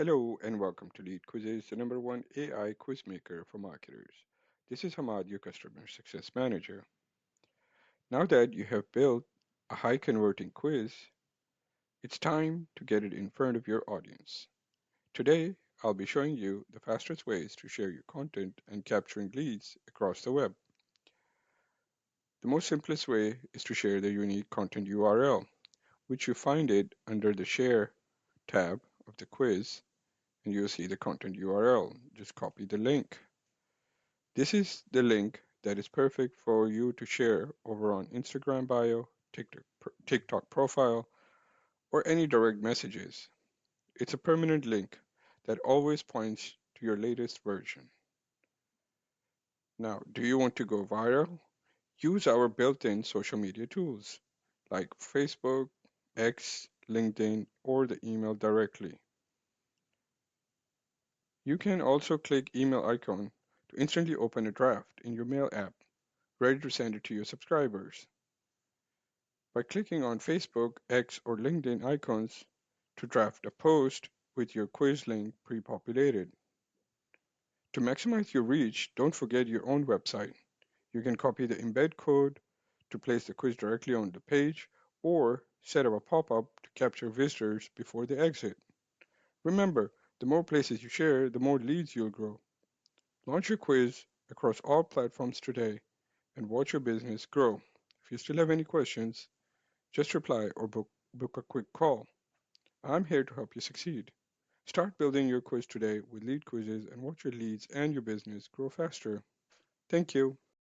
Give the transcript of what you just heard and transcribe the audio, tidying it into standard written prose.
Hello and welcome to LeadQuizzes, the number one AI quiz maker for marketers. This is Hamad, your customer success manager. Now that you have built a high converting quiz, it's time to get it in front of your audience. Today, I'll be showing you the fastest ways to share your content and capturing leads across the web. The most simplest way is to share the unique content URL, which you find it under the Share tab of the quiz, and you'll see the content URL. Just copy the link. This is the link that is perfect for you to share over on Instagram bio, TikTok profile, or any direct messages. It's a permanent link that always points to your latest version. Now, do you want to go viral? Use our built-in social media tools like Facebook, X, LinkedIn, or the email directly. You can also click email icon to instantly open a draft in your mail app, ready to send it to your subscribers. By clicking on Facebook, X, or LinkedIn icons to draft a post with your quiz link pre-populated. To maximize your reach, don't forget your own website. You can copy the embed code to place the quiz directly on the page or set up a pop-up to capture visitors before they exit. Remember, the more places you share, the more leads you'll grow. Launch your quiz across all platforms today and watch your business grow. If you still have any questions, just reply or book a quick call. I'm here to help you succeed. Start building your quiz today with LeadQuizzes and watch your leads and your business grow faster. Thank you.